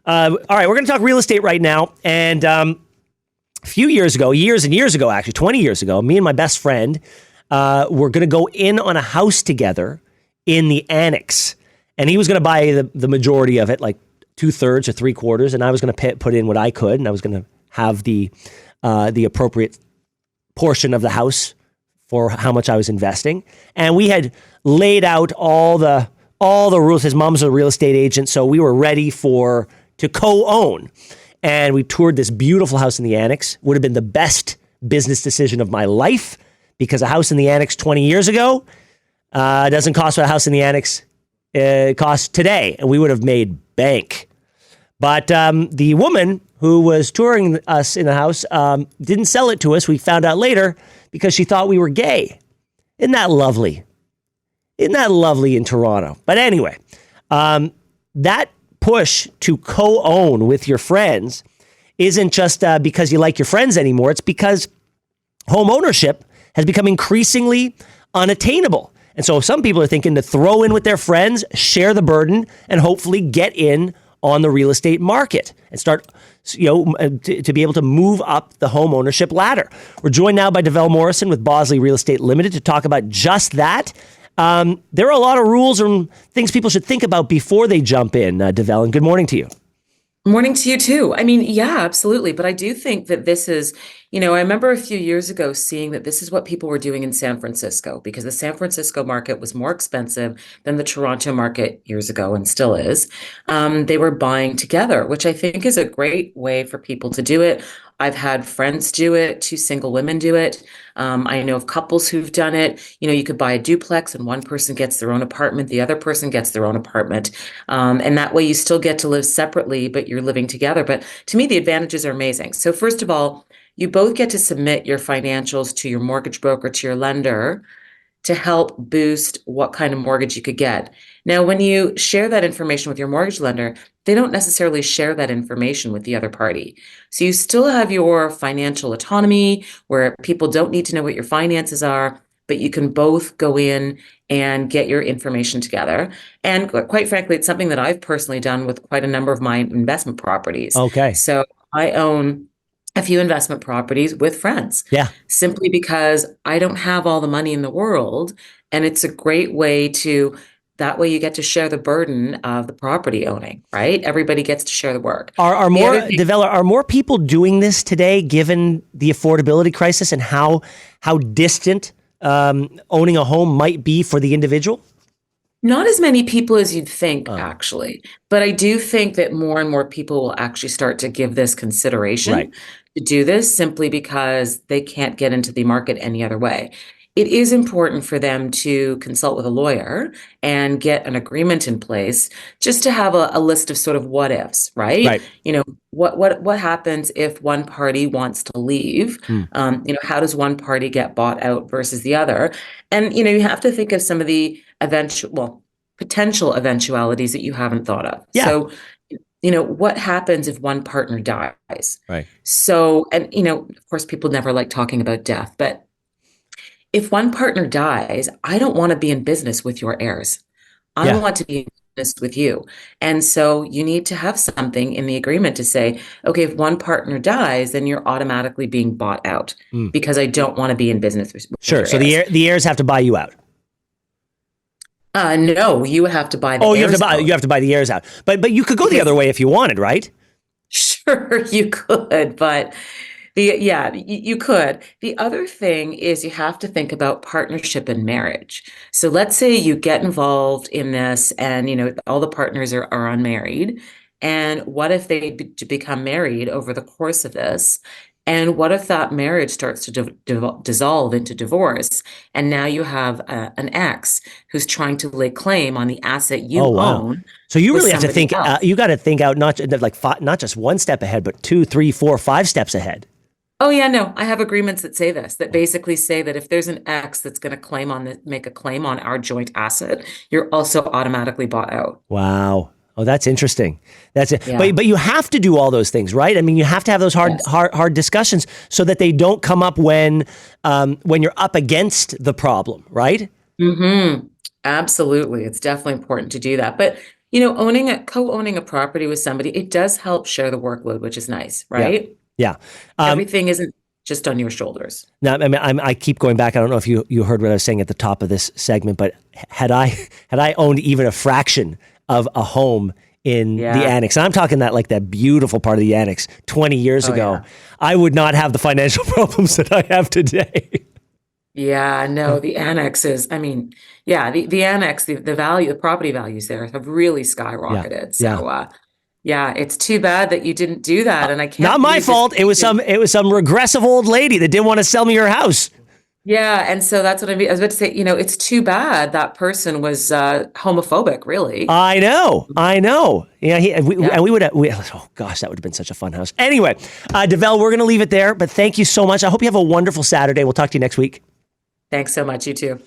All right, we're going to talk real estate right now. And a few years ago, years and years ago, actually, 20 years ago, me and my best friend were going to go in on a house together in the annex. And he was going to buy the majority of it, like 2/3 or 3/4. And I was going to put in what I could. And I was going to have the appropriate portion of the house for how much I was investing. And we had laid out all the rules. His mom's a real estate agent, so we were ready to co-own. And we toured this beautiful house in the annex. Would have been the best business decision of my life, because a house in the annex 20 years ago doesn't cost what a house in the annex costs today. And we would have made bank. But the woman who was touring us in the house didn't sell it to us. We found out later because she thought we were gay. Isn't that lovely? Isn't that lovely in Toronto? But anyway, that push to co-own with your friends isn't just because you like your friends anymore. It's because home ownership has become increasingly unattainable. And so some people are thinking to throw in with their friends, share the burden, and hopefully get in on the real estate market and start, to be able to move up the home ownership ladder. We're joined now by Devel Morrison with Bosley Real Estate Limited to talk about just that. There are a lot of rules and things people should think about before they jump in, Devel, and good morning to you. Morning to you too. I mean, yeah, absolutely. But I do think that this is, I remember a few years ago seeing that this is what people were doing in San Francisco, because the San Francisco market was more expensive than the Toronto market years ago and still is. They were buying together, which I think is a great way for people to do it. I've had friends do it, 2 single women do it. I know of couples who've done it. You could buy a duplex and one person gets their own apartment, the other person gets their own apartment. And that way you still get to live separately, but you're living together. But to me, the advantages are amazing. So first of all, you both get to submit your financials to your mortgage broker, to your lender, to help boost what kind of mortgage you could get. Now, when you share that information with your mortgage lender, they don't necessarily share that information with the other party. So you still have your financial autonomy where people don't need to know what your finances are, but you can both go in and get your information together. And quite frankly, it's something that I've personally done with quite a number of my investment properties. Okay. So I own a few investment properties with friends. Yeah. Simply because I don't have all the money in the world. And it's a great way that way you get to share the burden of the property owning, right? Everybody gets to share the work. Are more people doing this today, given the affordability crisis and how distant owning a home might be for the individual? Not as many people as you'd think, actually. But I do think that more and more people will actually start to give this consideration to do this, simply because they can't get into the market any other way. It is important for them to consult with a lawyer and get an agreement in place, just to have a list of sort of what ifs, right? What happens if one party wants to leave? How does one party get bought out versus the other? And, you have to think of some of the potential eventualities that you haven't thought of. Yeah. So, what happens if one partner dies? Right. So, and, of course, people never like talking about death, but if one partner dies, I don't want to be in business with your heirs. I want to be in business with you. And so you need to have something in the agreement to say, okay, if one partner dies, then you're automatically being bought out because I don't want to be in business with Sure. your So heirs. the heirs have to buy you out. No, you have to buy the heirs you have to buy the heirs out. But you could go the other way if you wanted, right? Sure, you could, but you could. The other thing is you have to think about partnership and marriage. So let's say you get involved in this and, all the partners are unmarried. And what if they become married over the course of this? And what if that marriage starts to dissolve into divorce? And now you have an ex who's trying to lay claim on the asset you own. So you really have to think, else. you got to think out, not just one step ahead, but 2, 3, 4, 5 steps ahead. Oh yeah, no, I have agreements that say this, that basically say that if there's an ex that's going to make a claim on our joint asset, you're also automatically bought out. Wow. Oh, that's interesting. That's it. Yeah. But you have to do all those things, right? I mean, you have to have those hard discussions so that they don't come up when you're up against the problem, right? Mm-hmm. Absolutely. It's definitely important to do that. But, co-owning a property with somebody, it does help share the workload, which is nice, Yeah. right? Yeah. Everything isn't just on your shoulders. Now, I mean, I keep going back. I don't know if you heard what I was saying at the top of this segment, but had I owned even a fraction of a home in the Yeah. annex, and I'm talking that beautiful part of the annex 20 years ago, yeah. I would not have the financial problems that I have today. Yeah, no, the annex is, I mean, yeah, the annex, the value, the property values there have really Yeah. skyrocketed. Yeah. So, yeah, it's too bad that you didn't do that. And I can't Not my believe this fault. It was some regressive old lady that didn't want to sell me her house. Yeah, and so that's what I mean. I was about to say, it's too bad that person was homophobic, really. I know. Yeah, Yeah. and we would have. Oh gosh, that would have been such a fun house. Anyway, Devel, we're going to leave it there. But thank you so much. I hope you have a wonderful Saturday. We'll talk to you next week. Thanks so much. You too.